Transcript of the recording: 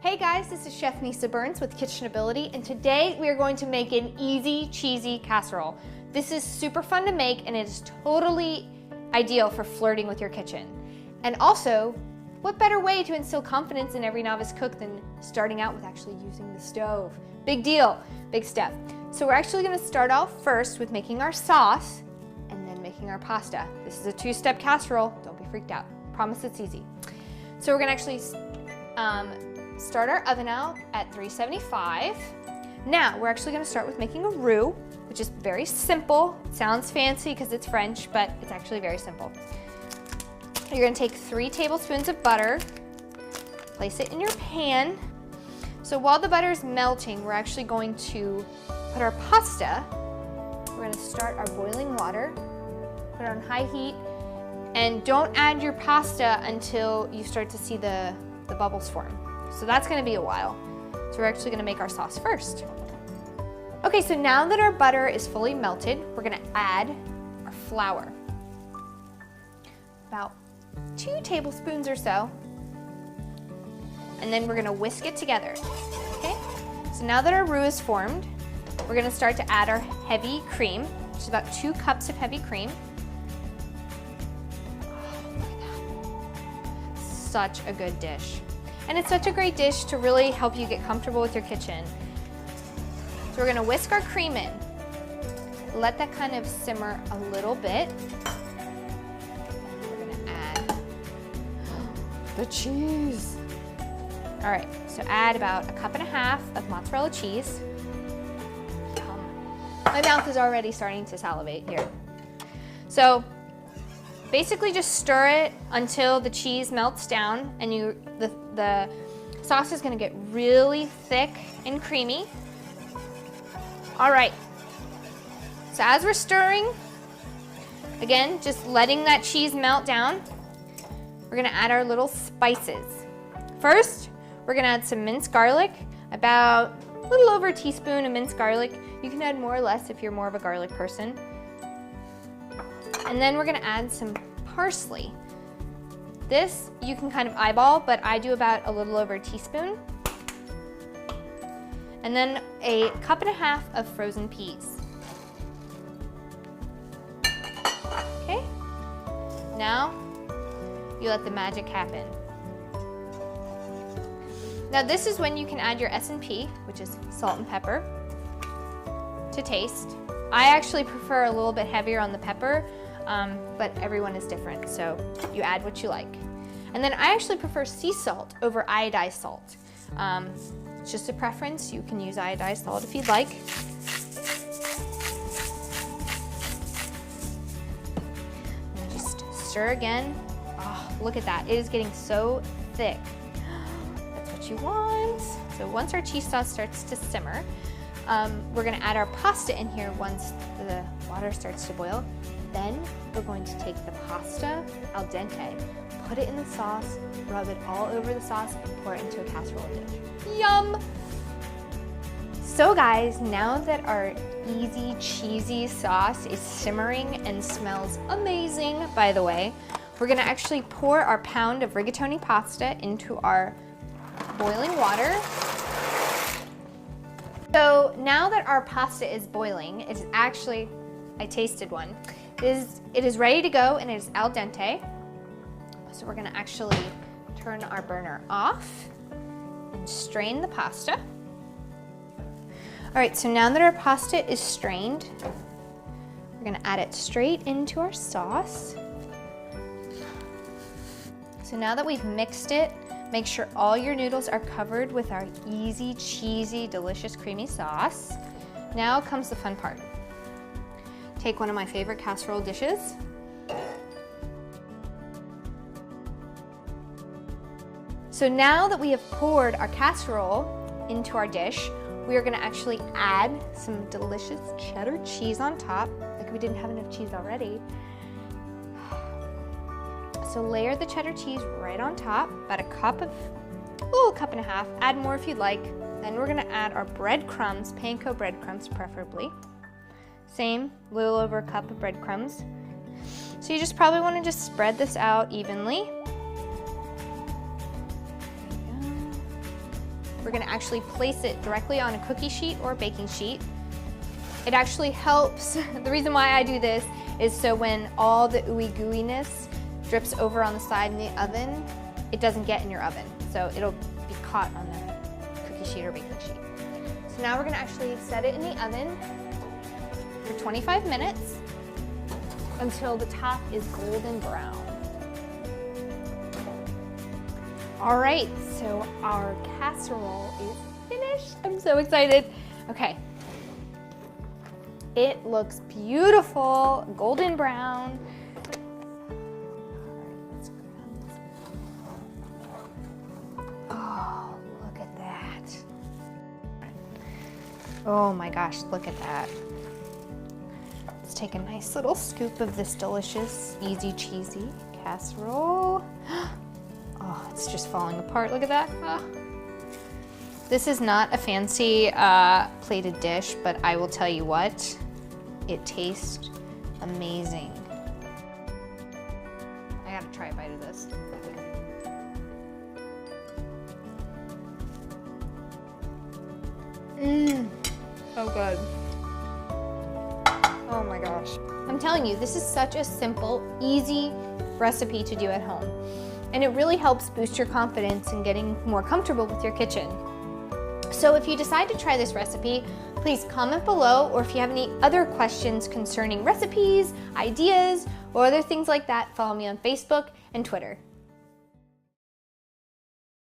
Hey guys, this is Chef Nisa with Kitchenability, and today we are going to make an easy, cheesy casserole. This is super fun to make and it is totally ideal for flirting with your kitchen. And also, what better way to instill confidence in every novice cook than starting out with actually using the stove? Big deal, big step. So we're actually gonna start off first with making our sauce and then making our pasta. This is a two-step casserole, don't be freaked out. Promise it's easy. So we're gonna actually start our oven out at 375. Now, we're actually gonna start with making a roux, which is very simple. It sounds fancy because it's French, but it's actually very simple. You're gonna take 3 tablespoons of butter, place it in your pan. So while the butter is melting, we're actually going to put our pasta. We're gonna start our boiling water, put it on high heat, and don't add your pasta until you start to see the bubbles form. So that's gonna be a while. So we're actually gonna make our sauce first. Okay, so now that our butter is fully melted, we're gonna add our flour. About 2 tablespoons or so. And then we're gonna whisk it together, okay? So now that our roux is formed, we're gonna start to add our heavy cream, which is about 2 cups of heavy cream. Oh, look at that. Such a good dish. And it's such a great dish to really help you get comfortable with your kitchen. So we're gonna whisk our cream in. Let that kind of simmer a little bit. And we're gonna add the cheese. All right, so add about 1.5 cups of mozzarella cheese. Yum. My mouth is already starting to salivate here. So basically just stir it until the cheese melts down and the sauce is gonna get really thick and creamy. All right, so as we're stirring, again, just letting that cheese melt down, we're gonna add our little spices. First, we're gonna add some minced garlic, about a little over a teaspoon of minced garlic. You can add more or less if you're more of a garlic person. And then we're gonna add some parsley. This you can kind of eyeball, but I do about a little over a teaspoon. And then 1.5 cups of frozen peas. Okay, now you let the magic happen. Now this is when you can add your S&P, which is salt and pepper, to taste. I actually prefer a little bit heavier on the pepper, but everyone is different, so you add what you like. And then I actually prefer sea salt over iodized salt. It's just a preference. You can use iodized salt if you'd like. And just stir again. Oh, look at that. It is getting so thick. That's what you want. So once our cheese sauce starts to simmer, we're gonna add our pasta in here once the water starts to boil. Then we're going to take the pasta al dente, put it in the sauce, rub it all over the sauce, and pour it into a casserole dish. Yum! So guys, now that our easy, cheesy sauce is simmering and smells amazing, by the way, we're gonna actually pour our pound of rigatoni pasta into our boiling water. So now that our pasta is boiling, it's actually, I tasted one. It is ready to go and it is al dente. So we're gonna actually turn our burner off and strain the pasta. All right, so now that our pasta is strained, we're gonna add it straight into our sauce. So now that we've mixed it, make sure all your noodles are covered with our easy, cheesy, delicious, creamy sauce. Now comes the fun part. Take one of my favorite casserole dishes. So now that we have poured our casserole into our dish, we are gonna actually add some delicious cheddar cheese on top, like we didn't have enough cheese already. So layer the cheddar cheese right on top, about 1.5 cups, add more if you'd like. Then we're gonna add our breadcrumbs, panko breadcrumbs preferably. Same, a little over 1 cup of breadcrumbs. So you just probably wanna just spread this out evenly. we're gonna actually place it directly on a cookie sheet or a baking sheet. It actually helps, the reason why I do this is so when all the ooey gooiness drips over on the side in the oven, it doesn't get in your oven. So it'll be caught on the cookie sheet or baking sheet. So now we're gonna actually set it in the oven for 25 minutes until the top is golden brown. All right, so our casserole is finished. I'm so excited. Okay. It looks beautiful, golden brown. Oh, look at that. Oh my gosh, look at that. Let's take a nice little scoop of this delicious, easy, cheesy casserole. Oh, it's just falling apart, look at that. Oh. This is not a fancy plated dish, but I will tell you what, it tastes amazing. I gotta try a bite of this. Mmm, so good. Oh my gosh. I'm telling you, this is such a simple, easy recipe to do at home. And it really helps boost your confidence in getting more comfortable with your kitchen. So if you decide to try this recipe, please comment below, or if you have any other questions concerning recipes, ideas, or other things like that, follow me on Facebook and Twitter.